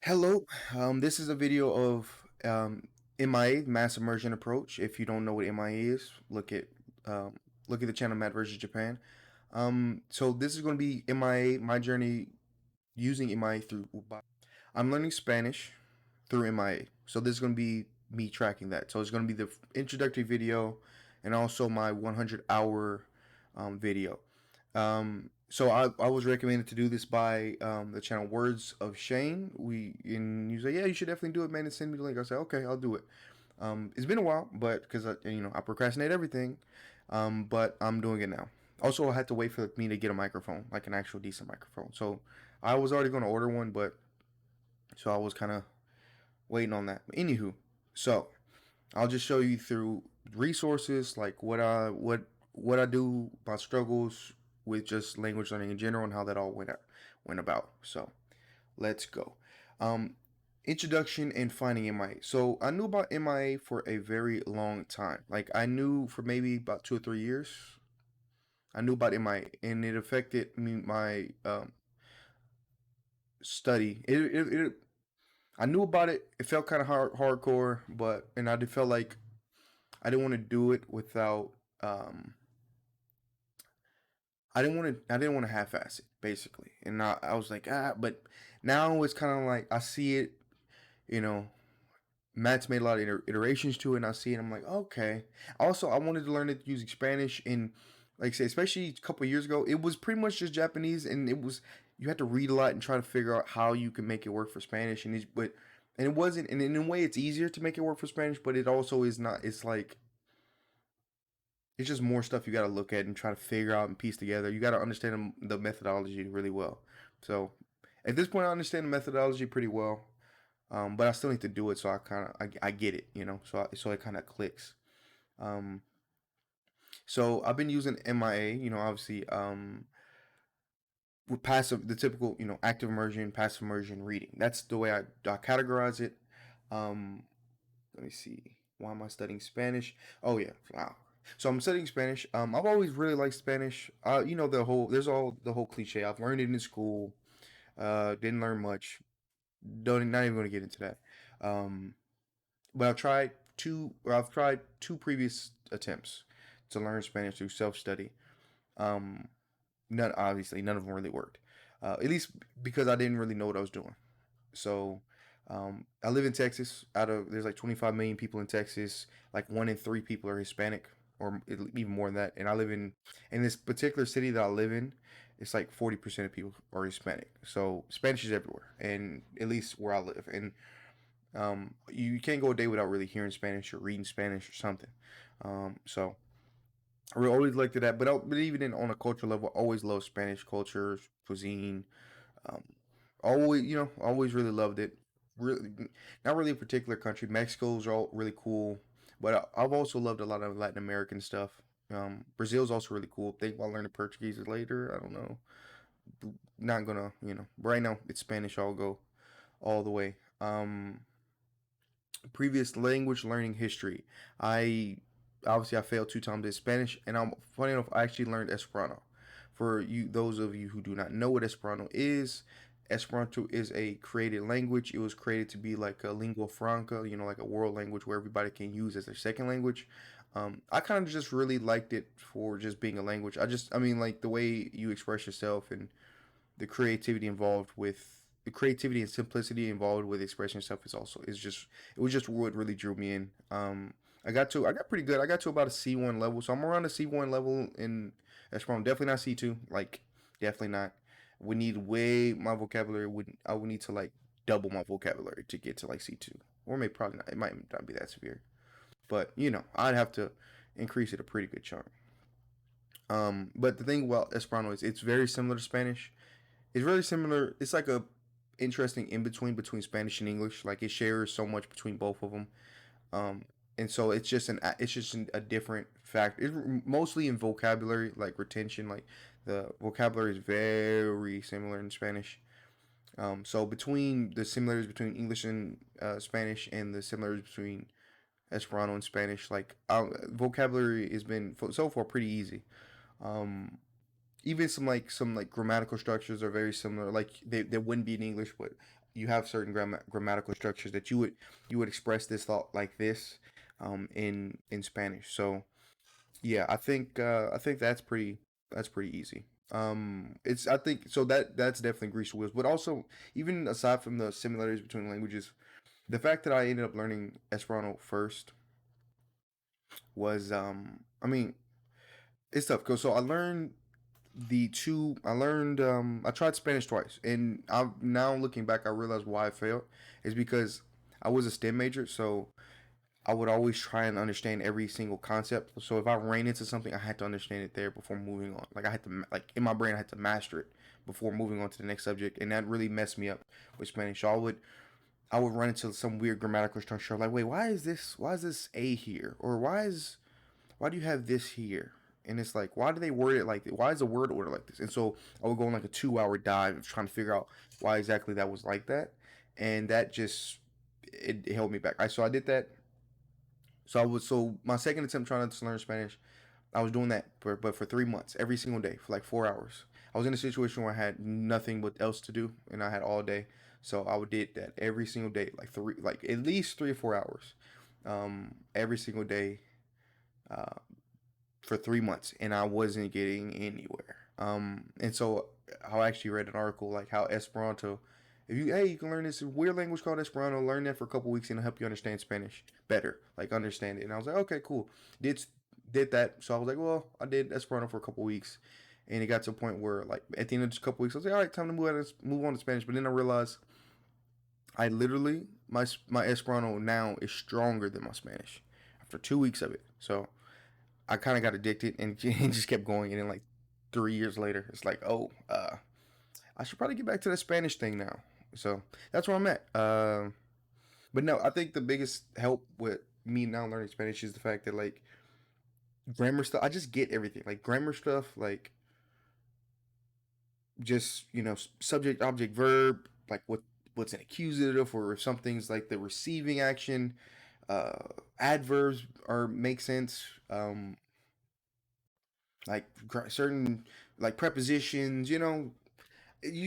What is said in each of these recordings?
Hello, this is a video of MIA, Mass Immersion Approach. If you don't know what MIA is, um, look at the channel Mad versus Japan. So this is going to be MIA, my journey using MIA through. I'm learning Spanish through MIA. So this is going to be me tracking that. So it's going to be the introductory video and also my 100-hour video. So I was recommended to do this by the channel Words of Shane. And you say, yeah, you should definitely do it, man, and send me the link. I said, okay, I'll do it. It's been a while, but because I procrastinate everything, but I'm doing it now. Also, I had to wait for me to get a microphone, like an actual decent microphone. So I was already going to order one, but so I was kind of waiting on that. But anywho, so I'll just show you through resources like what I do, my struggles with just language learning in general, and how that all went about. So let's go. Um, Introduction and finding MIA. So I knew about MIA for a very long time. Like I knew for maybe about 2 or 3 years. I knew about MIA, and it affected me my study. I knew about it. It felt kind of hardcore, but and I did felt like I didn't want to do it without um I didn't want to half-ass it basically. And I was like, but now it's kind of like I see it, you know, Matt's made a lot of iterations to it, and I see it. I'm like, okay. Also, I wanted to learn it using Spanish, and like I say, especially a couple of years ago, it was pretty much just Japanese, and it was you had to read a lot and try to figure out how you can make it work for Spanish, and it wasn't, and in a way, it's easier to make it work for Spanish, but it also is not. It's like it's just more stuff you got to look at and try to figure out and piece together. You got to understand the methodology really well. So at this point, I understand the methodology pretty well, but I still need to do it. So I get it, so it kind of clicks. Um, so I've been using MIA, obviously, with passive, the typical, active immersion, passive immersion reading. That's the way I categorize it. Um, Let me see. Why am I studying Spanish? Oh yeah, wow. So I'm studying Spanish. I've always really liked Spanish. There's all the whole cliche. I've learned it in school. Didn't learn much. Don't Not even going to get into that. Um, but I've tried two previous attempts to learn Spanish through self study. Um, none of them really worked. At least because I didn't really know what I was doing. So I live in Texas. There's like 25 million people in Texas. Like 1 in 3 people are Hispanic, or even more than that. And I live in this particular city that I live in. It's like 40% of people are Hispanic. So Spanish is everywhere, and at least where I live. And you can't go a day without really hearing Spanish or reading Spanish or something. So I always liked that. But even on a cultural level, I always loved Spanish culture, cuisine, um, always really loved it. Really, not really a particular country. Mexico's all really cool, but I've also loved a lot of Latin American stuff. Brazil's also really cool. Think about learning Portuguese later. I don't know. Not gonna, right now it's Spanish. I'll go all the way. Previous language learning history. I I failed 2 times in Spanish, and I'm funny enough. I actually learned Esperanto. For you, those of you who do not know what Esperanto is a created language. It was created to be like a lingua franca, like a world language where everybody can use as their second language. I kind of just really liked it for just being a language. I mean, like the way you express yourself and the creativity involved with the creativity and simplicity involved with expressing yourself it was just what really drew me in. I got pretty good. I got to about a C1 level, so I'm around a C1 level in Esperanto. Definitely not C2. Like definitely not. Would need way my vocabulary would I would need to like double my vocabulary to get to like C2, or maybe probably not. It might not be that severe, but I'd have to increase it a pretty good chunk. But the thing about Esperanto is it's very similar to Spanish. It's really similar. It's like a interesting in between Spanish and English. Like it shares so much between both of them. Um, and so it's just a different fact. It's mostly in vocabulary, like retention. Like the vocabulary is very similar in Spanish. So between the similarities between English and Spanish and the similarities between Esperanto and Spanish, like vocabulary has been so far pretty easy. Um, Even some like grammatical structures are very similar. Like they wouldn't be in English, but you have certain grammatical structures that you would express this thought like this, in Spanish. So yeah, I think that's pretty easy. It's I think so that's definitely Grease wheels, but also even aside from the similarities between languages, the fact that I ended up learning Esperanto first was I mean it's tough because so I tried Spanish twice, and I now looking back I realized why I failed is because I was a STEM major, so I would always try and understand every single concept. So if I ran into something, I had to understand it there before moving on. Like I had to, like in my brain, I had to master it before moving on to the next subject, and that really messed me up with Spanish. So I would run into some weird grammatical structure. Like, wait, why is this a here, or why do you have this here? And it's like, why do they word it like this? Why is the word order like this? And so I would go on like a 2 hour dive of trying to figure out why exactly that was like that, and that just it held me back. So I did that. So my second attempt trying to learn Spanish, I was doing that, but for 3 months, every single day for like 4 hours. I was in a situation where I had nothing but else to do, and I had all day. So I would did that every single day, like at least 3 or 4 hours, every single day, uh, for 3 months, and I wasn't getting anywhere. And so I actually read an article like how Esperanto, if you hey you can learn this weird language called Esperanto, learn that for a couple weeks and it'll help you understand Spanish better, like understand it. And I was like, okay, cool. Did did that. So I was like, well, I did Esperanto for a couple weeks, and it got to a point where like at the end of just a couple weeks, I was like, all right, time to move on to Spanish. But then I realized I literally my Esperanto now is stronger than my Spanish after 2 weeks of it. So I kind of got addicted and just kept going. And then like 3 years later, it's like, oh, I should probably get back to the Spanish thing now. So that's where I'm at. But no, I think the biggest help with me now learning Spanish is the fact that like grammar stuff, I just get everything. Like grammar stuff, like just subject, object, verb, like what's an accusative, or if something's like the receiving action. Uh, Adverbs are make sense. Like certain like prepositions, you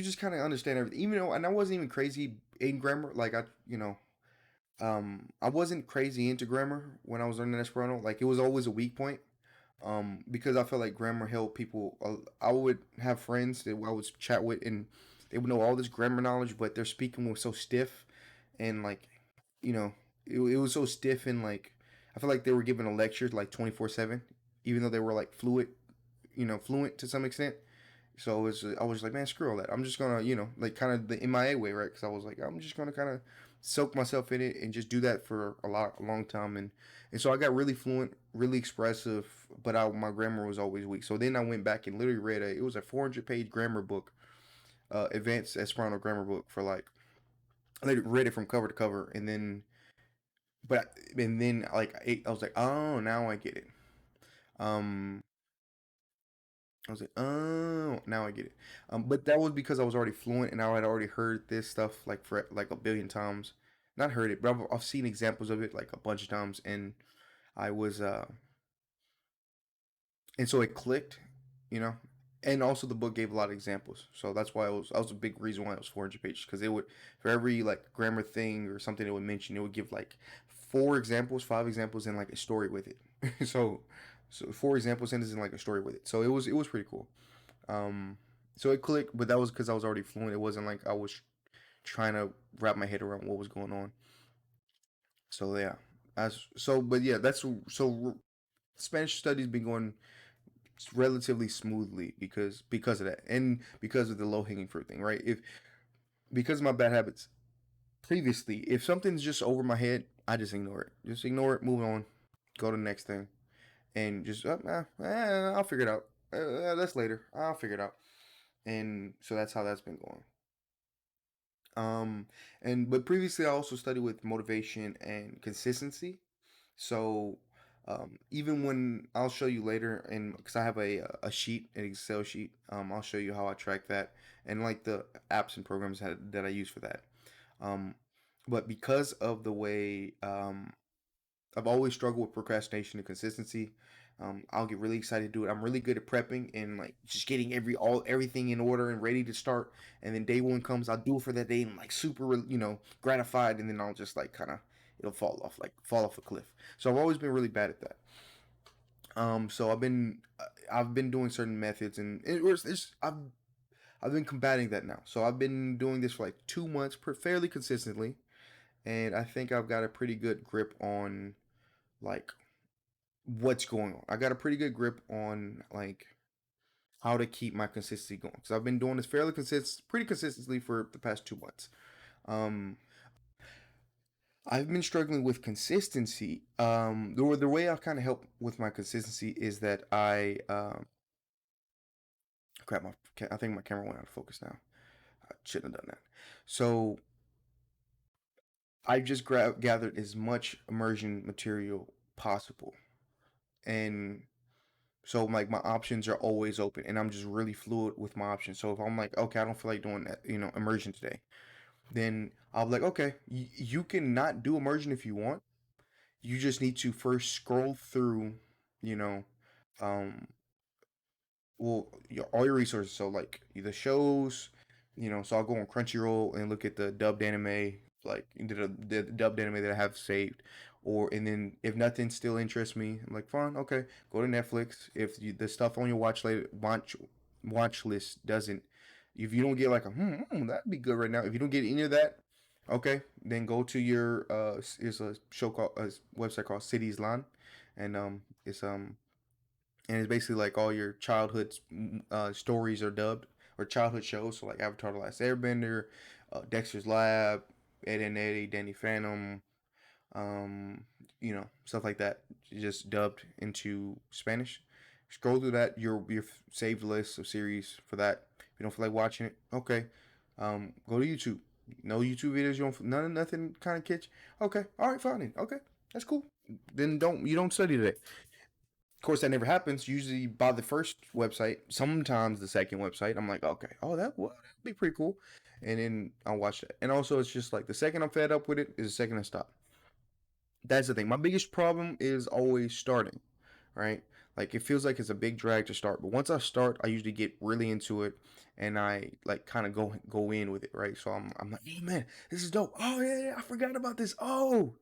just kind of understand everything. Even though, and I wasn't even crazy in grammar. Like I wasn't crazy into grammar when I was learning Esperanto. Like it was always a weak point. Because I felt like grammar helped people. I would have friends that I would chat with, and they would know all this grammar knowledge, but their speaking was so stiff, and like, you know, it was so stiff, and like I feel like they were giving a lecture like 24/7, even though they were like fluent to some extent. So I was like, man, screw all that. I'm just gonna, like kind of the MIA way, right? Because I was like, I'm just gonna kind of soak myself in it and just do that for a long time, and so I got really fluent, really expressive, but my grammar was always weak. So then I went back and literally read it was a 400-page grammar book, advanced Esperanto grammar book for like I read it from cover to cover, and then like I was like, oh, now I get it. Um, I was like, oh, now I get it. But that was because I was already fluent and I had already heard this stuff like for like a billion times. Not heard it, but I've seen examples of it like a bunch of times, and I was and so it clicked, you know. And also the book gave a lot of examples, so that's why that was a big reason why it was 400 pages because it would for every like grammar thing or something it would mention, it would give like 4 examples, 5 examples, and like a story with it. so so 4 example sentences and like a story with it. So it was pretty cool. Um, so it clicked, but that was because I was already fluent. It wasn't like I was trying to wrap my head around what was going on. So yeah, but yeah, Spanish studies been going relatively smoothly because of that, and because of the low hanging fruit thing, right? If Because of my bad habits previously, if something's just over my head, I just ignore it. Just ignore it, move on, go to the next thing, and just I'll figure it out. That's later. I'll figure it out. And so that's how that's been going. Um, and but previously I also studied with motivation and consistency. So even when I'll show you later, and because I have a sheet, an Excel sheet, I'll show you how I track that and like the apps and programs that I use for that. Um, but because of the way I've always struggled with procrastination and consistency, I'll get really excited to do it. I'm really good at prepping and like just getting everything in order and ready to start. And then day one comes, I'll do it for that day and I'm like super, gratified. And then I'll just like kind of it'll fall off a cliff. So I've always been really bad at that. So I've been doing certain methods and I've been combating that now. So I've been doing this for like 2 months, fairly consistently, and I think I've got a pretty good grip on like what's going on. I got a pretty good grip on like how to keep my consistency going because I've been doing this pretty consistently for the past 2 months. Um, I've been struggling with consistency. The way I kind of help with my consistency is that crap, I think my camera went out of focus now. I shouldn't have done that. So I've just gathered as much immersion material possible, and so like my options are always open, and I'm just really fluid with my options. So if I'm like, okay, I don't feel like doing that, immersion today, then I'll be like, okay, you can not do immersion if you want. You just need to first scroll through, you know, um, all your resources. So like the shows, so I'll go on Crunchyroll and look at the dubbed anime, like the dubbed anime that I have saved, and then if nothing still interests me, I'm like, fine, okay, go to Netflix. If the stuff on your watch list doesn't, if you don't get like that'd be good right now. If you don't get any of that, okay, then go to your there's a show called a website called Cities Line, and it's basically like all your childhood stories are dubbed or childhood shows. So like Avatar: The Last Airbender, Dexter's Lab, Ed and Eddie, Danny Phantom, stuff like that, just dubbed into Spanish. Scroll through that your saved list of series for that. If you don't feel like watching it, okay, go to YouTube. No YouTube videos. You don't nothing kind of catch. Okay, all right, fine. Then. Okay, that's cool. Then you don't study today. Of course, that never happens. Usually by the first website, sometimes the second website. I'm like, okay, oh that'd be pretty cool, and then I'll watch that. And also, it's just like the second I'm fed up with it is the second I stop. That's the thing. My biggest problem is always starting, right? Like it feels like it's a big drag to start, but once I start, I usually get really into it, and I like kind of go in with it, right? So I'm like, oh man, this is dope. Oh yeah, I forgot about this. Oh,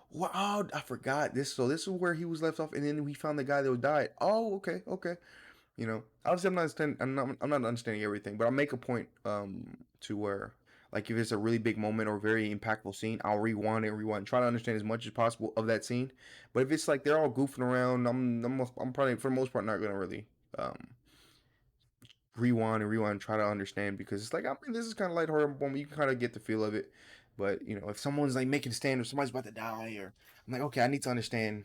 wow, I forgot this. So this is where he was left off, and then we found the guy that died. Oh, okay, okay. Obviously I'm not understanding everything, but I'll make a point to where like if it's a really big moment or very impactful scene, I'll rewind, try to understand as much as possible of that scene. But if it's like they're all goofing around, I'm probably for the most part not gonna really um rewind, try to understand because it's like I mean this is kind of lighthearted moment. You can kind of get the feel of it, but if someone's like making a stand or somebody's about to die, or I'm like okay, I need to understand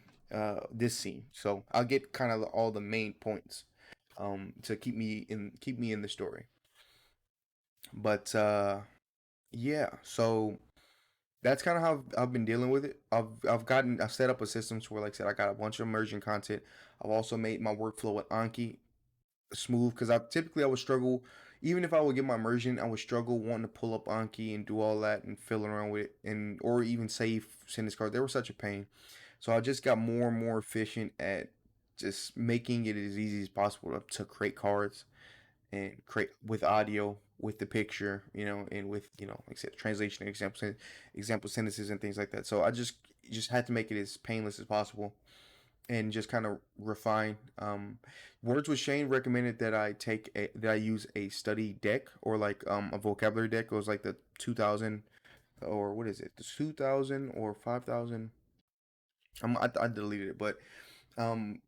this scene, so I'll get kind of all the main points to keep me in the story. But yeah, so that's kind of how I've been dealing with it. I've set up a system to where like I said I got a bunch of immersion content. I've also made my workflow with Anki smooth because I would struggle even if I would get my immersion, I would struggle wanting to pull up Anki and do all that and fiddle around with it and or even save sentence cards. They were such a pain. So I just got more and more efficient at just making it as easy as possible to create cards and create with audio, with the picture, and with like I said, translation, example sentences, and things like that. So I just had to make it as painless as possible and just kind of refine. Words with Shane recommended that I use a study deck or like a vocabulary deck. It was like the 2000 or what is it? The 2000 or 5000. I deleted it, but um,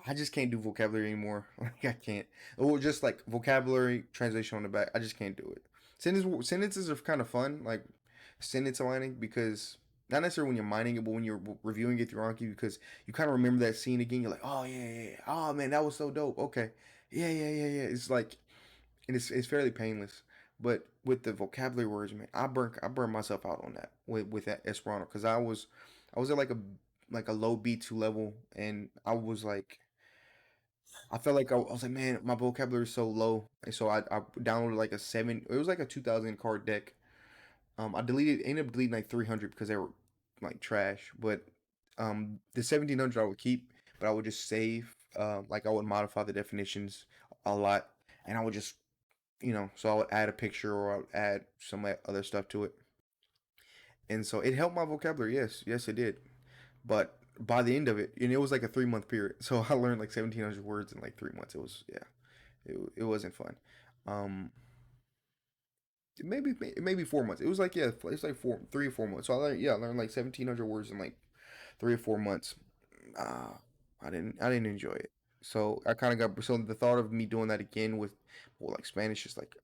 I just can't do vocabulary anymore. Like I can't. Or just like vocabulary translation on the back. I just can't do it. Sentences are kind of fun, like sentence mining, because not necessarily when you're mining it, but when you're reviewing it through Anki, because you kind of remember that scene again. You're like, oh yeah, yeah, yeah. Oh man, that was so dope. Okay, yeah, yeah, yeah, yeah. It's like, and it's fairly painless. But with the vocabulary words, man, I burned myself out on that with that Esperanto because I was at like a low B2 level, and I was like, I felt like I was like, man, my vocabulary is so low, and so I downloaded like a seven. It was like a 2000 card deck. Ended up deleting like 300 because they were like trash. But the 1700 I would keep, but I would just save. like I would modify the definitions a lot, and I would just, so I would add a picture or I would add some other stuff to it, and so it helped my vocabulary. Yes, yes, it did. But by the end of it, and it was like a 3 month period, so I learned like 1,700 words in like 3 months. It was, yeah, it wasn't fun. Um, maybe 4 months. It was like, yeah, it's like 3 or 4 months. So I learned like 1,700 words in like 3 or 4 months. Uh, I didn't enjoy it. So I kind of got, so the thought of me doing that again with, well, like Spanish is like,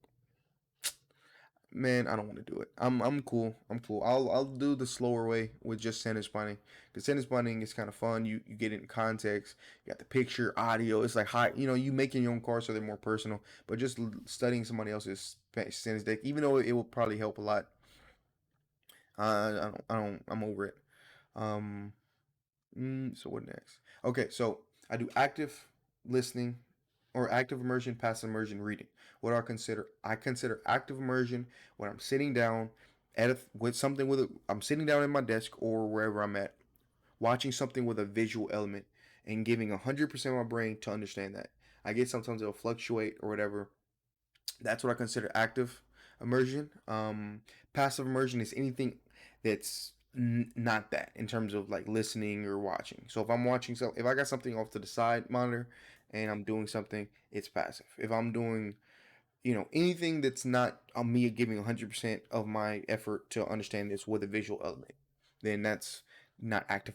man, I don't want to do it. I'm cool. I'm cool. I'll do the slower way with just sentence binding. Because sentence binding is kind of fun. You get it in context. You got the picture, audio. It's like high. You making your own cards so they're more personal. But just studying somebody else's sentence deck, even though it will probably help a lot. I'm over it. Um, so what next? Okay, so I do active listening or active immersion, passive immersion reading. What do I consider? I consider active immersion when I'm sitting down with something I'm sitting down at my desk or wherever I'm at, watching something with a visual element and giving 100% of my brain to understand that. I get sometimes it'll fluctuate or whatever. That's what I consider active immersion. Passive immersion is anything that's not that in terms of like listening or watching. So if I got something off to the side monitor and I'm doing something, it's passive. If I'm doing, anything that's not on me giving 100% of my effort to understand this with a visual element, then that's not active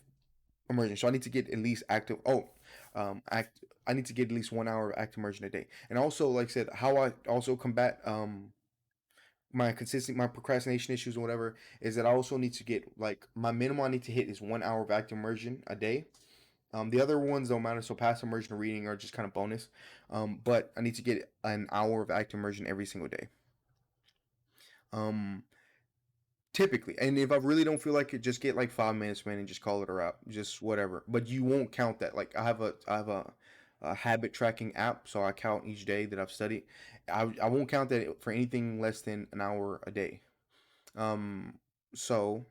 immersion. So I need to get at least active. Oh, act. I need to get at least 1 hour of active immersion a day. And also, like I said, how I also combat my procrastination issues or whatever is that I also need to get like my minimum I need to hit is 1 hour of active immersion a day. The other ones don't matter. So passive immersion and reading are just kind of bonus. But I need to get an hour of active immersion every single day. Um, Typically, and if I really don't feel like it, just get like 5 minutes, man, and just call it a wrap. Just whatever. But you won't count that. Like I have a habit tracking app, so I count each day that I've studied. I won't count that for anything less than an hour a day. Um, so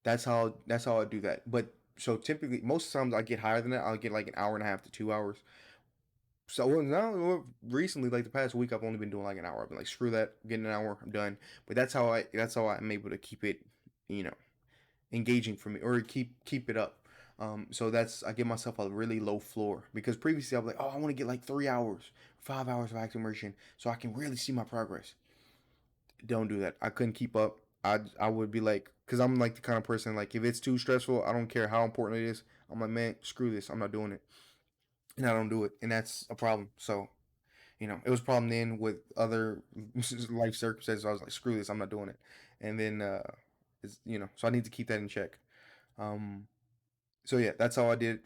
that's how I do that. But so typically, most times I get higher than that. I'll get like an hour and a half to 2 hours. So now recently, like the past week, I've only been doing like an hour. I've been like, screw that, I'm getting an hour, I'm done. But that's how I'm able to keep it, you know, engaging for me or keep it up. So I give myself a really low floor because previously I was like, oh, I want to get like 3 hours, 5 hours of active immersion so I can really see my progress. Don't do that. I couldn't keep up. I would be like, because I'm like the kind of person like if it's too stressful, I don't care how important it is. I'm like, man, screw this. I'm not doing it, and I don't do it, and that's a problem. So it was a problem then with other life circumstances. I was like, screw this, I'm not doing it. And then, so I need to keep that in check. Um, so yeah, that's how I did.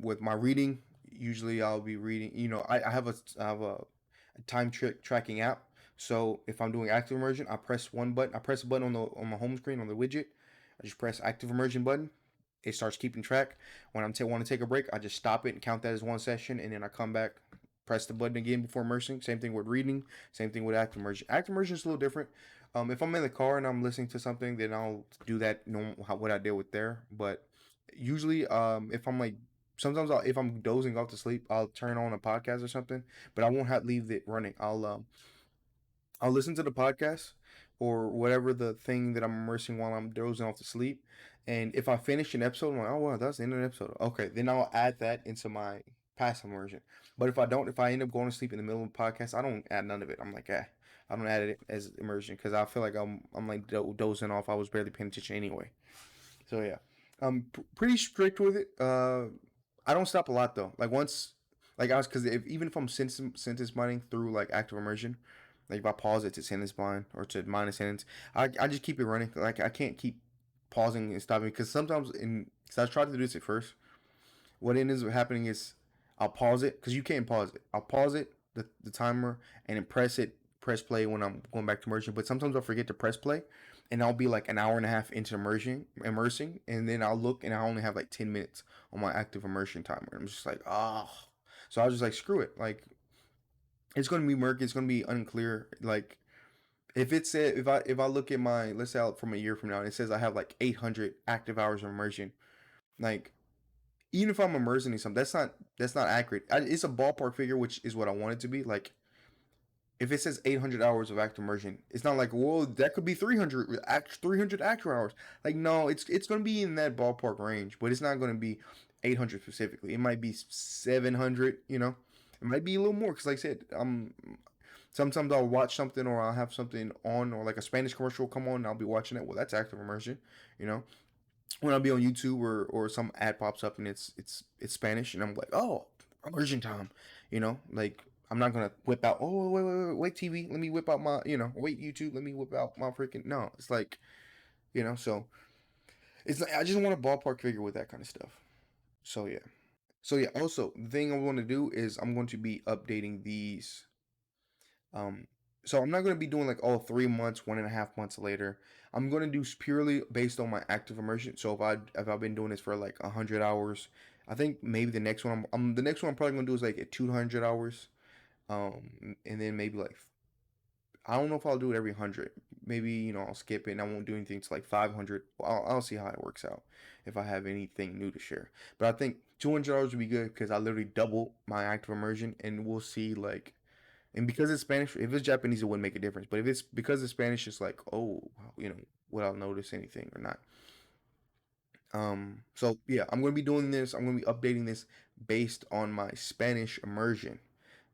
With my reading, usually I'll be reading. I have a time tracking app. So if I'm doing active immersion, I press one button. I press a button on my home screen on the widget. I just press active immersion button. It starts keeping track. When want to take a break, I just stop it and count that as one session, and then I come back, press the button again before immersing. Same thing with reading. Same thing with active immersion. Active immersion is a little different. If I'm in the car and I'm listening to something, then I'll do that normal what I did with there. But usually, if I'm like sometimes if I'm dozing off to sleep, I'll turn on a podcast or something. But I won't leave it running. I'll listen to the podcast or whatever the thing that I'm immersing while I'm dozing off to sleep. And if I finish an episode, I'm like, oh wow, that's the end of the episode. Okay, then I'll add that into my past immersion. But if I don't, if I end up going to sleep in the middle of the podcast, I don't add none of it. I'm like, I don't add it as immersion because I feel like I'm like dozing off. I was barely paying attention anyway. So yeah, I'm pretty strict with it. I don't stop a lot though. Like once, like I was, because even if I'm sentence mining through like active immersion, like if I pause it to sentence mine or to mine a sentence, I just keep it running. Like I can't keep pausing and stopping because sometimes because I tried to do this at first. What ends up happening is I'll pause it because you can't pause it. I'll pause it the timer and then press play when I'm going back to immersion. But sometimes I'll forget to press play, and I'll be like an hour and a half into immersing, and then I'll look and I only have like 10 minutes on my active immersion timer. I'm just like, oh. So I was just like, screw it. Like it's gonna be murky. It's gonna be unclear. Like if I look at my, let's say from a year from now, and it says I have like 800 active hours of immersion. Like even if I'm immersing in something, that's not accurate. It's a ballpark figure, which is what I want it to be. Like if it says 800 hours of active immersion, it's not like, whoa, that could be 300 actual hours. Like no, it's going to be in that ballpark range, but it's not going to be 800 specifically. It might be 700. It might be a little more because, like I said, sometimes I'll watch something or I'll have something on or like a Spanish commercial will come on and I'll be watching it. Well, that's active immersion. You know, when I'll be on YouTube or some ad pops up and it's Spanish and I'm like, oh, immersion time. Like I'm not gonna whip out. Oh, wait, TV. Let me whip out my. Wait, YouTube. Let me whip out my freaking. No, it's like, so it's like I just want a ballpark figure with that kind of stuff. So yeah. So yeah. Also, the thing I want to do is I'm going to be updating these. Um, so I'm not going to be doing like all 3 months, 1.5 months later. I'm going to do purely based on my active immersion. So if I've been doing this for like 100 hours, I think maybe the next one the next one I'm probably going to do is like at 200 hours. And then maybe like I don't know if I'll do it every 100. Maybe I'll skip it and I won't do anything to like 500. I'll see how it works out if I have anything new to share. But I think 200 hours would be good because I literally double my active immersion, and we'll see like and because it's Spanish, if it's Japanese, it wouldn't make a difference. But if it's because it's Spanish, it's like, oh, would I notice anything or not? So yeah, I'm gonna be doing this. I'm gonna be updating this based on my Spanish immersion,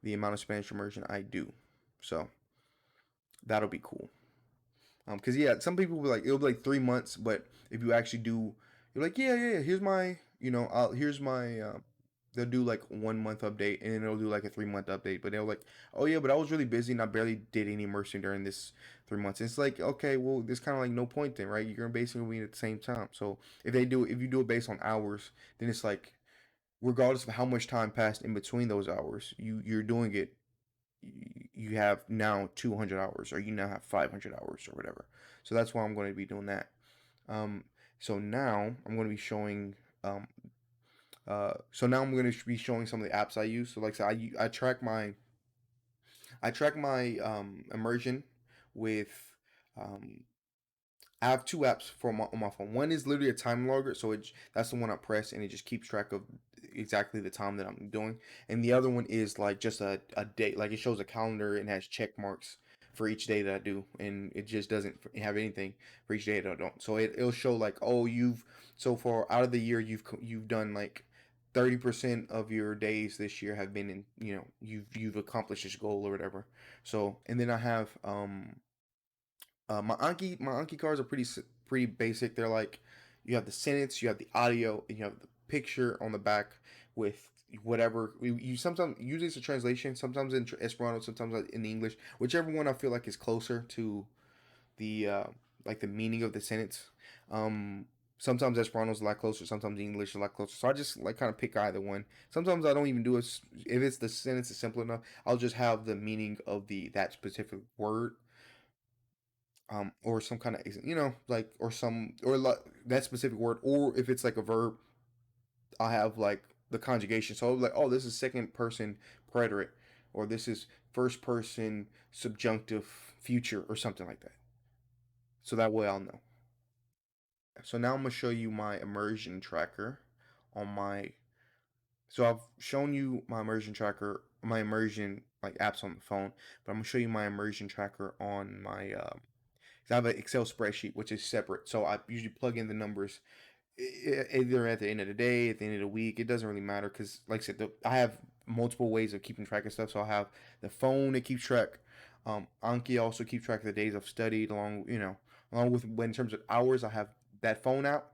the amount of Spanish immersion I do. So that'll be cool. Because yeah, some people will be like it'll be like 3 months, but if you actually do, you're like, yeah. Here's my, here's my. They'll do like 1 month update, and then they'll do like a 3 month update. But they're like, oh yeah, but I was really busy and I barely did any immersion during this 3 months. It's like, okay, well, there's kind of like no point then, right? You're gonna basically be at the same time. So if you do it based on hours, then it's like, regardless of how much time passed in between those hours, you're doing it you have now 200 hours or you now have 500 hours or whatever. So that's why I'm going to be doing that. Um, so now I'm going to be showing. So now I'm going to be showing some of the apps I use. So like I said, I track my immersion with um, I have two apps on my phone. One is literally a time logger, so that's the one I press and it just keeps track of exactly the time that I'm doing. And the other one is like just a date, like it shows a calendar and has check marks for each day that I do, and it just doesn't have anything for each day that I don't. So it'll show like, oh, you've so far out of the year you've done like 30% of your days this year have been in, you've accomplished this goal or whatever. So and then I have my Anki cards are pretty basic. They're like you have the sentence, you have the audio, and you have the picture on the back with whatever you sometimes usually it's a translation, sometimes in Esperanto, sometimes in English, whichever one I feel like is closer to the like the meaning of the sentence. Um, Sometimes Esperanto's a lot closer, sometimes English is a lot closer. So I just like kind of pick either one. Sometimes I don't even do it if it's the sentence is simple enough. I'll just have the meaning of the that specific word or some kind of like or some or like that specific word, or if it's like a verb, I have like the conjugation. So I'll be like, oh, this is second person preterite, or this is first person subjunctive future, or something like that. So that way I'll know. So now I'm gonna show you my immersion tracker on my. So I've shown you my immersion tracker, my immersion like apps on the phone, but I'm gonna show you my immersion tracker on my. I have an Excel spreadsheet which is separate, so I usually plug in the numbers either at the end of the day, at the end of the week. It doesn't really matter because, like I said, I have multiple ways of keeping track of stuff. So I have the phone that keeps track. Anki also keeps track of the days I've studied, along with when in terms of hours, I have that phone out,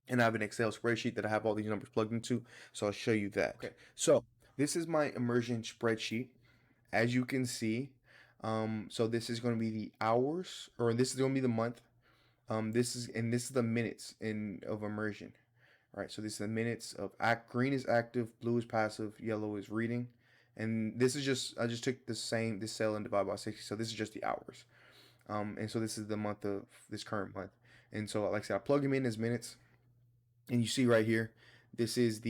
and I have an Excel spreadsheet that I have all these numbers plugged into. So I'll show you that. Okay, so this is my immersion spreadsheet. As you can see, so this is going to be the hours, or this is going to be the month. This is the minutes in of immersion. All right, so this is the minutes of green is active, blue is passive, yellow is reading, and this is just I just took this cell and divided by 60. So this is just the hours. And so this is the month of this current month. And so like I said, I plug them in as minutes, and you see right here, this is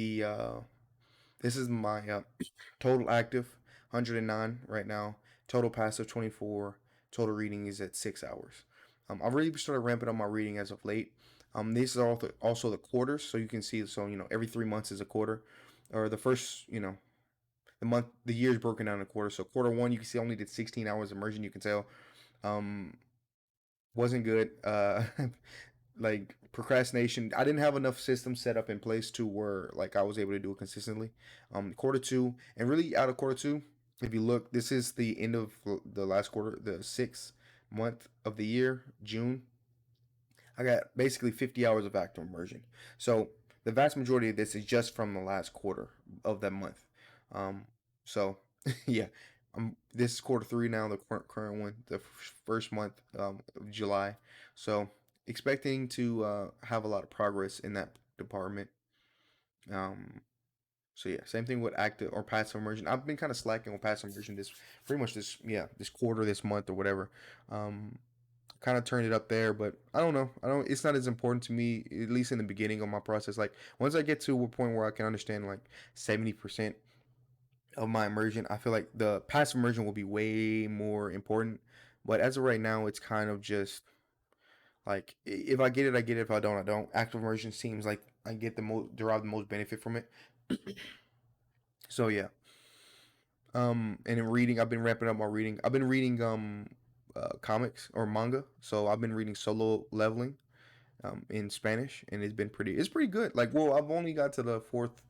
my total active 109 right now, total passive 24, total reading is at 6 hours. I've really started ramping up my reading as of late. These are also the quarters, so you can see. So every 3 months is a quarter, or the first the year is broken down in quarters. So quarter one, you can see I only did 16 hours immersion. You can tell, um, wasn't good. Like procrastination. I didn't have enough systems set up in place to where like I was able to do it consistently. Quarter two, and really out of quarter two, if you look, this is the end of the last quarter, the 6th month of the year, June. I got basically 50 hours of active immersion. So the vast majority of this is just from the last quarter of that month. Um, so yeah, this is quarter three now, the current one, the first month of July. So expecting to have a lot of progress in that department. Um, so yeah, same thing with active or passive immersion. I've been kind of slacking on passive immersion this pretty much this quarter, this month or whatever. Um, Kind of turned it up there, but I don't know. I don't. It's not as important to me, at least in the beginning of my process. Like once I get to a point where I can understand like 70% of my immersion, I feel like the passive immersion will be way more important. But as of right now, it's kind of just like if I get it, I get it. If I don't, I don't. Active immersion seems like I get the most derive the most benefit from it. So yeah. And in reading, I've been ramping up my reading. I've been reading comics or manga. So I've been reading Solo Leveling in Spanish, and it's pretty good. Like, well, I've only got to the fourth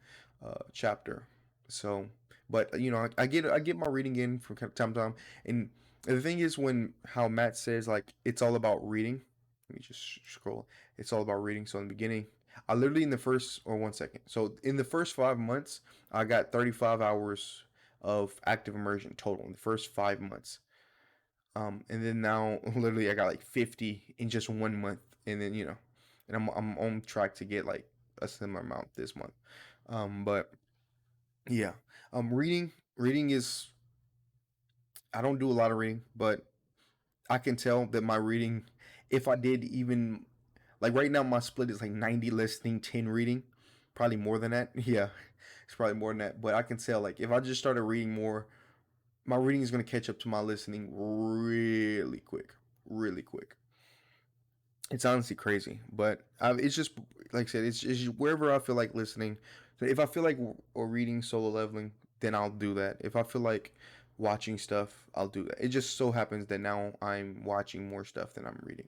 chapter, so but I get my reading in from time to time, and the thing is when how Matt says like it's all about reading. Let me just scroll. It's all about reading. So in the beginning, I literally in the first or 1 second. So in the first 5 months, I got 35 hours of active immersion total in the first 5 months. And then now literally I got like 50 in just 1 month, and then and I'm on track to get like a similar amount this month. But yeah, reading is I don't do a lot of reading, but I can tell that my reading, if I did even like right now, my split is like 90 listening, 10 reading, probably more than that. Yeah, it's probably more than that. But I can tell like if I just started reading more, my reading is gonna catch up to my listening really quick, really quick. It's honestly crazy, but it's just like I said, it's just wherever I feel like listening. So if I feel like or reading Solo Leveling, then I'll do that. If I feel like watching stuff, I'll do that. It just so happens that now I'm watching more stuff than I'm reading.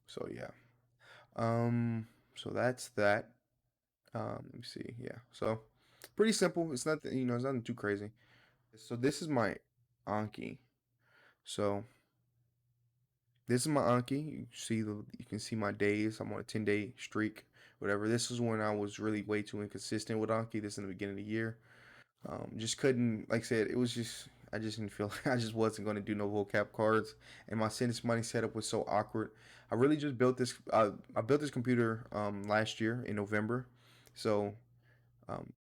So yeah. Um. So that's that. Let me see. Yeah. So pretty simple. It's not it's nothing too crazy. So this is my Anki. So this is my Anki. You can see my days. I'm on a 10-day streak, whatever. This is when I was really way too inconsistent with Anki. This in the beginning of the year. Just couldn't like I said, it was just I just didn't feel I just wasn't gonna do no vocab cards, and my sentence money setup was so awkward. I really just built this. I built this computer last year in November, so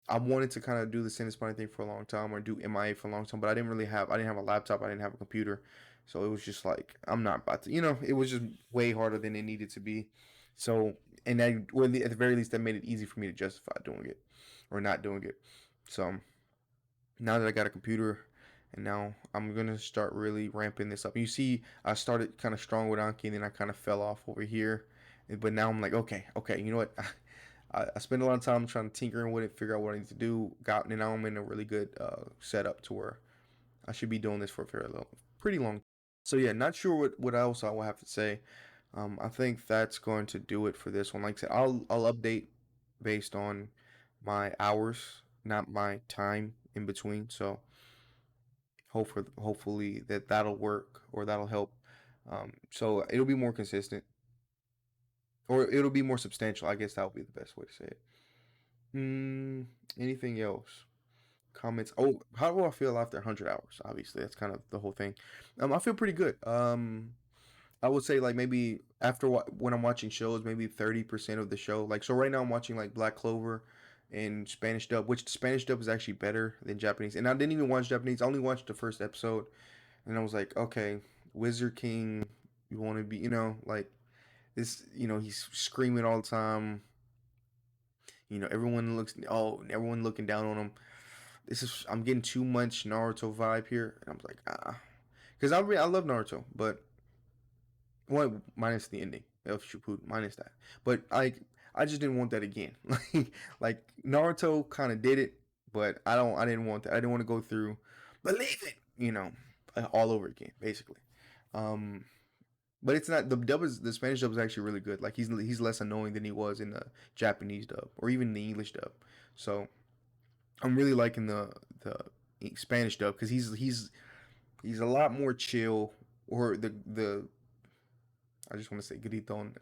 I wanted to kind of do the sentence money thing for a long time or do MIA for a long time, but I didn't have a laptop, I didn't have a computer, so it was just like I'm not about to, it was just way harder than it needed to be. So and that, well, at the very least, that made it easy for me to justify doing it or not doing it. So now that I got a computer, and now I'm gonna start really ramping this up. You see, I started kind of strong with Anki, and then I kind of fell off over here. But now I'm like, okay, okay, you know what? I spend a lot of time trying to tinker with it, figure out what I need to do. And now I'm in a really good setup to where I should be doing this for a pretty long. So yeah, not sure what else I will have to say. I think that's going to do it for this one. Like I said, I'll update based on my hours, not my time in between. So hopefully that'll work or that'll help. So it'll be more consistent or it'll be more substantial. I guess that would be the best way to say it. Mm, anything else? Comments. Oh, how do I feel after 100 hours? Obviously, that's kind of the whole thing. I feel pretty good. I would say like maybe when I'm watching shows, maybe 30% of the show. Like so, right now I'm watching like Black Clover in Spanish dub, which the Spanish dub is actually better than Japanese. And I didn't even watch Japanese. I only watched the first episode, and I was like, okay, Wizard King, you want to be, like this, he's screaming all the time. Everyone looking down on him. I'm getting too much Naruto vibe here, and I'm like, because I love Naruto, but Well, minus the ending. El Shippuden, minus that. But I just didn't want that again. Like Naruto kind of did it, but I don't. I didn't want that. I didn't want to go through, believe it, all over again, basically. Um, but it's not the Spanish dub is actually really good. Like he's less annoying than he was in the Japanese dub or even the English dub. So I'm really liking the Spanish dub because he's a lot more chill. Or the I just want to say griton.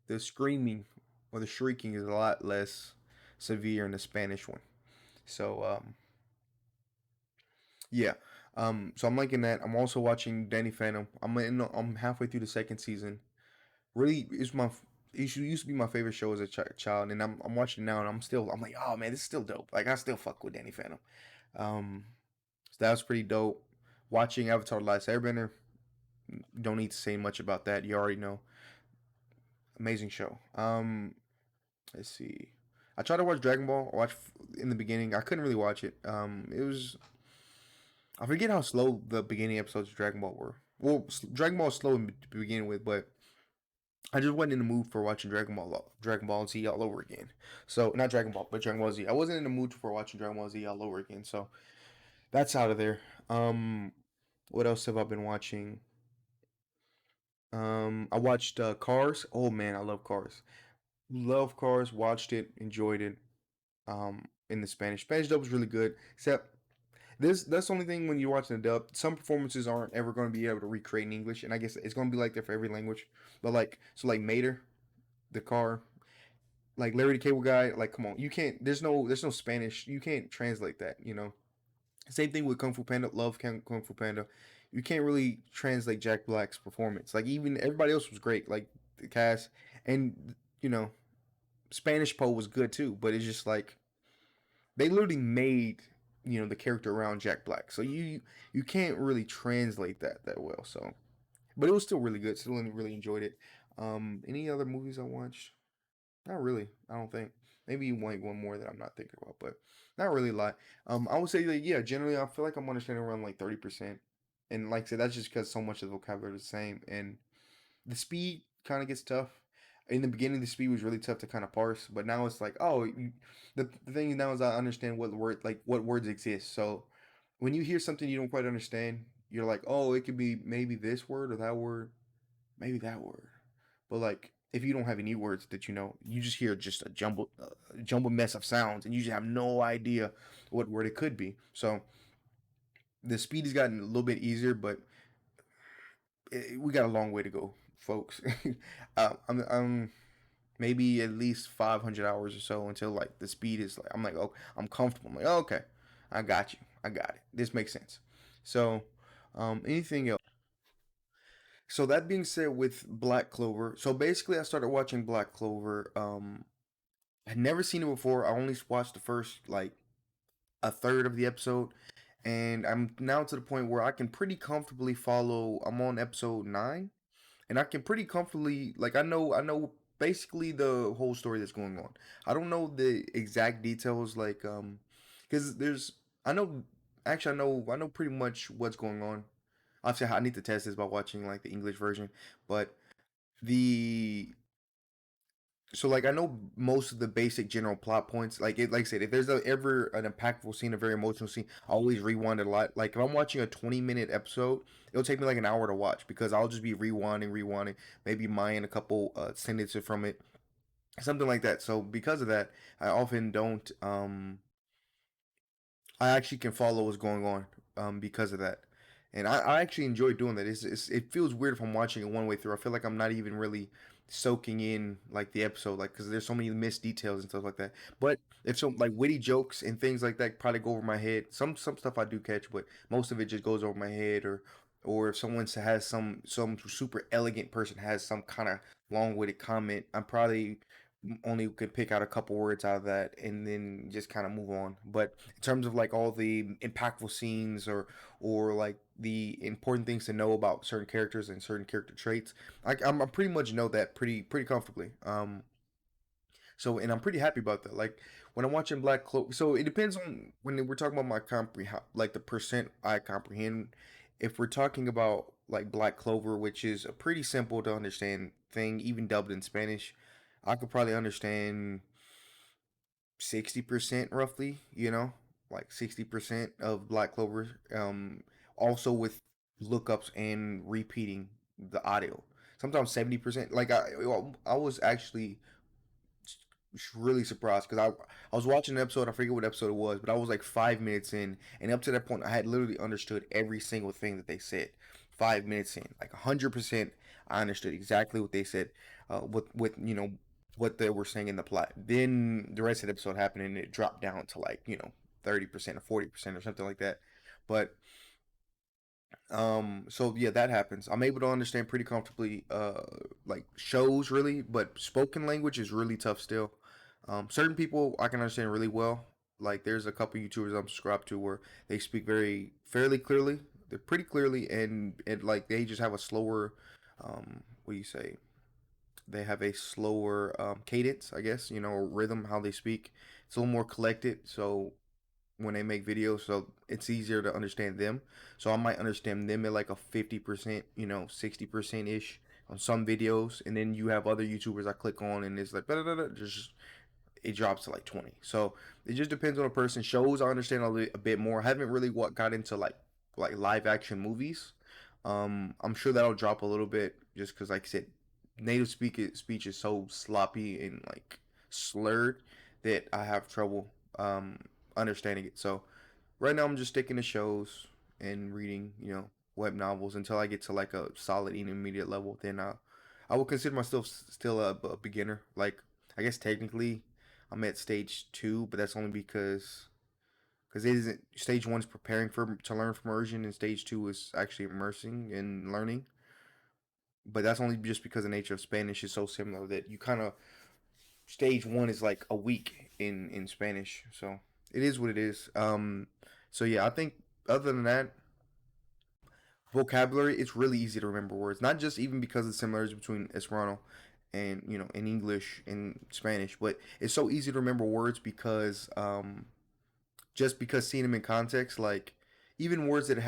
The screaming or the shrieking is a lot less severe in the Spanish one. So yeah. So I'm liking that. I'm also watching Danny Phantom. I'm halfway through the second season. Really, it used to be my favorite show as a child, and I'm watching it now, and I'm like, oh man, this is still dope. Like I still fuck with Danny Phantom. Um, so that was pretty dope. Watching Avatar: The Last Airbender. Don't need to say much about that. You already know. Amazing show. Let's see. I tried to watch Dragon Ball. I watched in the beginning. I couldn't really watch it. It was I forget how slow the beginning episodes of Dragon Ball were. Well, Dragon Ball is slow to begin with, but I just wasn't in the mood for watching Dragon Ball Z all over again. So not Dragon Ball, but Dragon Ball Z. I wasn't in the mood for watching Dragon Ball Z all over again. So that's out of there. What else have I been watching? I watched Cars. Oh man, I love Cars. Love Cars. Watched it, enjoyed it. In the Spanish. Spanish dub was really good. Except this that's the only thing when you're watching the dub. Some performances aren't ever going to be able to recreate in English, and I guess it's going to be like that for every language. But like Mater, the car, like Larry the Cable Guy, like come on, you can't. There's no Spanish. You can't translate that. Same thing with Kung Fu Panda. Love Kung Fu Panda. You can't really translate Jack Black's performance. Like even everybody else was great. Like the cast and you know Spanish Poe was good too. But it's just like they literally made the character around Jack Black. So you can't really translate that well. So, but it was still really good. Still really enjoyed it. Any other movies I watched? Not really. I don't think. Maybe one more that I'm not thinking about, but not really a lot. I would say that yeah, generally I feel like I'm understanding around like 30%, and like I said, that's just because so much of the vocabulary is the same, and the speed kind of gets tough. In the beginning, the speed was really tough to kind of parse, but now it's like, oh, the thing now is I understand what words exist. So when you hear something you don't quite understand, you're like, oh, it could be maybe this word or that word, maybe that word. But like, if you don't have any words that you just hear just a jumbled mess of sounds, and you just have no idea what word it could be. So the speed has gotten a little bit easier, but we got a long way to go, folks. I'm maybe at least 500 hours or so until like the speed is like I'm like oh I'm comfortable. I'm like oh, okay, I got you. I got it. This makes sense. So, anything else? So that being said, with Black Clover, so basically I started watching Black Clover. I'd never seen it before. I only watched the first like a third of the episode, and I'm now to the point where I can pretty comfortably follow. I'm on episode 9, and I can pretty comfortably like I know basically the whole story that's going on. I don't know the exact details like because there's I know actually I know pretty much what's going on. Obviously, I need to test this by watching like the English version, but the so like I know most of the basic general plot points. Like I said, if there's ever an impactful scene, a very emotional scene, I always rewind it a lot. Like if I'm watching a 20-minute episode, it'll take me like an hour to watch because I'll just be rewinding, maybe mine a couple sentences from it, something like that. So because of that, I often don't I actually can follow what's going on because of that. And I actually enjoy doing that. It feels weird if I'm watching it one way through. I feel like I'm not even really soaking in like the episode, like because there's so many missed details and stuff like that. But if some like witty jokes and things like that probably go over my head. Some stuff I do catch, but most of it just goes over my head. Or if someone has some super elegant person has some kind of long witted comment, I'm probably only could pick out a couple words out of that and then just kind of move on. But in terms of like all the impactful scenes or like the important things to know about certain characters and certain character traits, I pretty much know that pretty comfortably. So and I'm pretty happy about that. Like when I'm watching Black Cloak, so it depends on when we're talking about my comprehend, like the percent I comprehend. If we're talking about like Black Clover, which is a pretty simple to understand thing, even dubbed in Spanish. I could probably understand 60% roughly, like 60% of Black Clover. Also with lookups and repeating the audio. Sometimes 70%. Like I was actually really surprised because I was watching an episode. I forget what episode it was, but I was like 5 minutes in, and up to that point, I had literally understood every single thing that they said. 5 minutes in, like 100%, I understood exactly what they said. With what they were saying in the plot. Then the rest of the episode happened, and it dropped down to like 30% or 40% or something like that. But so yeah, that happens. I'm able to understand pretty comfortably like shows really, but spoken language is really tough still. Certain people I can understand really well. Like there's a couple YouTubers I'm subscribed to where they speak very fairly clearly. They're pretty clearly, and like they just have a slower what do you say? They have a slower cadence, I guess, rhythm how they speak. It's a little more collected, so when they make videos, so it's easier to understand them. So I might understand them at like a 50%, 60% ish on some videos, and then you have other YouTubers I click on, and it's like just it drops to like 20. So it just depends on the person. Shows I understand a bit more. I haven't really got into like live action movies. I'm sure that'll drop a little bit just because, like I said, native speech is so sloppy and like slurred that I have trouble understanding it. So right now I'm just sticking to shows and reading, web novels until I get to like a solid intermediate level. Then I will consider myself still a beginner. Like I guess technically I'm at stage two, but that's only because it isn't stage one is preparing for to learn from immersion, and stage two is actually immersing and learning. But that's only just because the nature of Spanish is so similar that you kind of stage one is like a week in Spanish, so it is what it is. So yeah, I think other than that, vocabulary it's really easy to remember words. Not just even because of the similarities between Esperanto and in English and Spanish, but it's so easy to remember words because just because seeing them in context, like even words that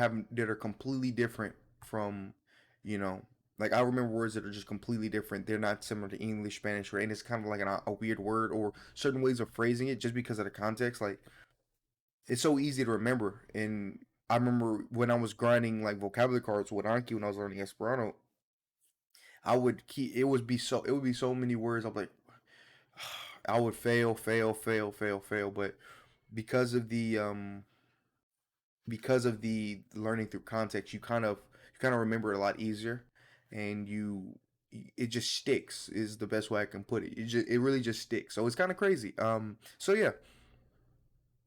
are completely different from, you know, like I remember words that are just completely different. They're not similar to English, Spanish, right? And it's kind of like a weird word or certain ways of phrasing it just because of the context. Like it's so easy to remember. And I remember when I was grinding like vocabulary cards with Anki when I was learning Esperanto, I would keep it would be so many words. I'm like, I would fail, but because of the learning through context, you kind of remember it a lot easier, and it just sticks is the best way I can put it. It really just sticks. So it's kind of crazy. So yeah,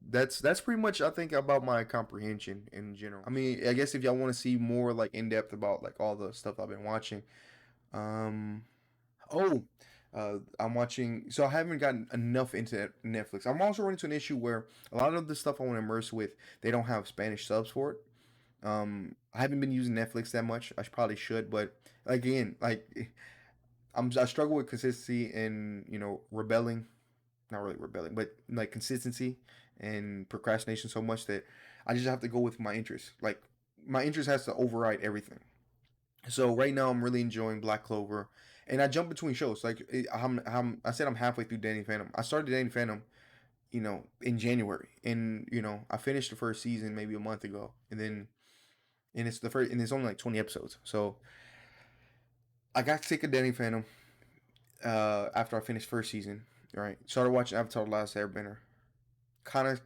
that's pretty much I think about my comprehension in general. I mean, I guess if y'all want to see more like in depth about like all the stuff I've been watching, um, oh, I'm watching. So I haven't gotten enough into Netflix. I'm also running into an issue where a lot of the stuff I want to immerse with, they don't have Spanish subs for it. I haven't been using Netflix that much. I probably should, but again, like I struggle with consistency and rebelling. Not really rebelling, but like consistency and procrastination so much that I just have to go with my interest. Like my interest has to override everything. So right now I'm really enjoying Black Clover, and I jump between shows. Like I said, I'm halfway through Danny Phantom. I started Danny Phantom, in January, and I finished the first season maybe a month ago, and it's only like 20 episodes. So I got sick of Danny Phantom after I finished first season. Right, started watching Avatar: The Last Airbender. Kind of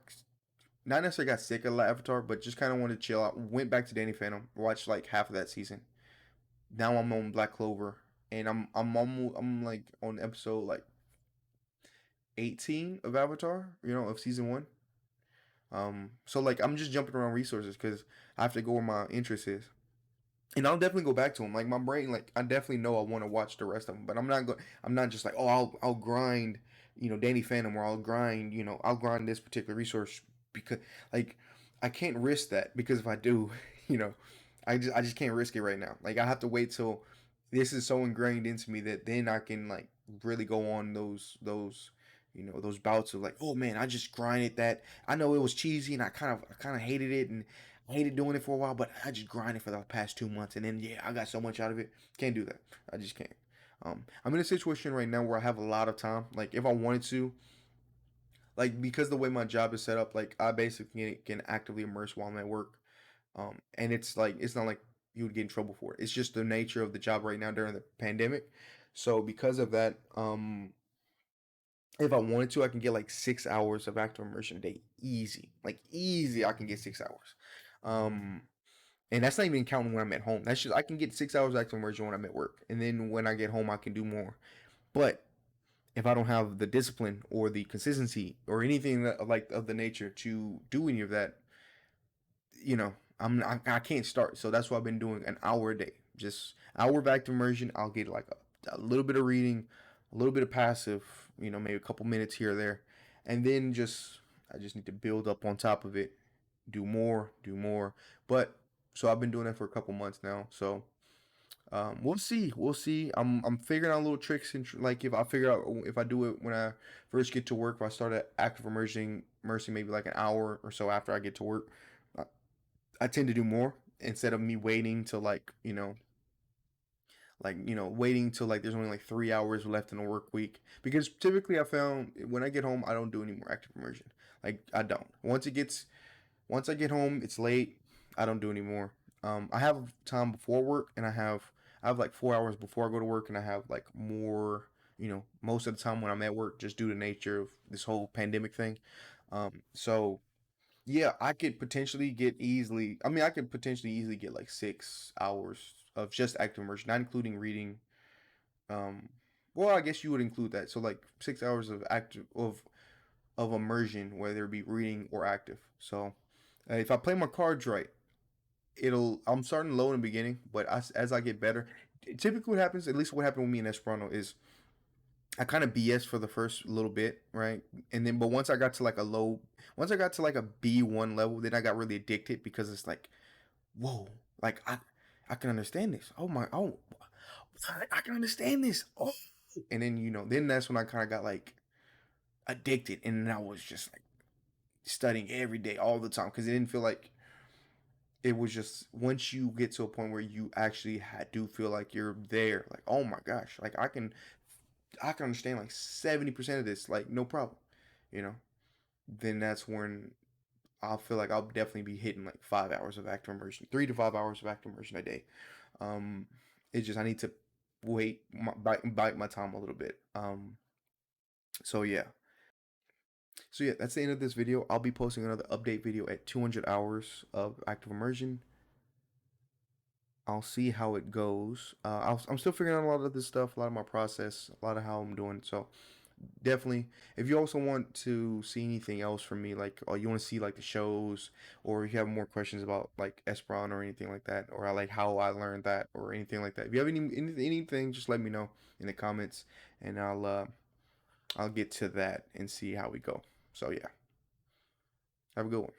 not necessarily got sick of Avatar, but just kind of wanted to chill out. Went back to Danny Phantom, watched like half of that season. Now I'm on Black Clover, and I'm like on episode like 18 of Avatar, of season one. So like I'm just jumping around resources because I have to go where my interest is, and I'll definitely go back to them. Like my brain, like I definitely know I want to watch the rest of them, but I'm not just like, oh, I'll grind, Danny Phantom, or I'll grind this particular resource because like I can't risk that because if I do, you know, I just can't risk it right now. Like I have to wait till this is so ingrained into me that then I can like really go on those bouts of like, oh man, I just grinded that. I know it was cheesy and I kind of hated it, and hated doing it for a while, but I just grinded for the past 2 months, and then yeah, I got so much out of it. Can't do that. I just can't. I'm in a situation right now where I have a lot of time. Like if I wanted to, like because the way my job is set up, like I basically can actively immerse while I'm at work. And it's like it's not like you would get in trouble for it. It's just the nature of the job right now during the pandemic. So because of that, if I wanted to, I can get like 6 hours of active immersion a day, easy, like easy. I can get 6 hours. Um, and that's not even counting when I'm at home. That's just I can get 6 hours active immersion when I'm at work, and then when I get home, I can do more. But if I don't have the discipline or the consistency or anything that, like of the nature to do any of that, I can't start. So that's why I've been doing an hour a day, just hour of active immersion. I'll get like a little bit of reading, a little bit of passive, maybe a couple minutes here or there, and then I just need to build up on top of it, do more, do more. But so I've been doing that for a couple months now. So we'll see. We'll see. I'm figuring out little tricks and like if I figure out if I do it when I first get to work, if I start at active immersing maybe like an hour or so after I get to work, I, I tend to do more instead of me waiting till waiting till like there's only like 3 hours left in a work week. Because typically I found when I get home, I don't do any more active immersion. Like I don't. Once I get home, it's late. I don't do anymore. I have time before work, and I have like 4 hours before I go to work, and I have like more. Most of the time when I'm at work, just due to the nature of this whole pandemic thing. So yeah, I could potentially get easily. I mean, I could potentially easily get like 6 hours of just active immersion, not including reading. Um, well, I guess you would include that. So like 6 hours of active of immersion, whether it be reading or active. So if I play my cards right, I'm starting low in the beginning, but as I get better, typically what happens, at least what happened with me in Esperanto, is I kind of BS for the first little bit, right? And then, but once I got to like a B1 level, then I got really addicted because it's like, whoa, like I can understand this. Oh, I can understand this. Oh, and then then that's when I kind of got like addicted, and then I was just like studying every day, all the time, because it didn't feel like it was just once you get to a point where you actually do feel like you're there, like oh my gosh, like I can understand like 70% of this, like no problem, you know. Then that's when I'll feel like I'll definitely be hitting like 5 hours of active immersion, 3 to 5 hours of active immersion a day. Um, it's just I need to bite my time a little bit. So yeah, that's the end of this video. I'll be posting another update video at 200 hours of active immersion. I'll see how it goes. I'm still figuring out a lot of this stuff, a lot of my process, a lot of how I'm doing. So definitely, if you also want to see anything else from me, like or you want to see like the shows, or if you have more questions about like Esperanto or anything like that, or like how I learned that or anything like that. If you have anything, just let me know in the comments, and I'll get to that and see how we go. So yeah, have a good one.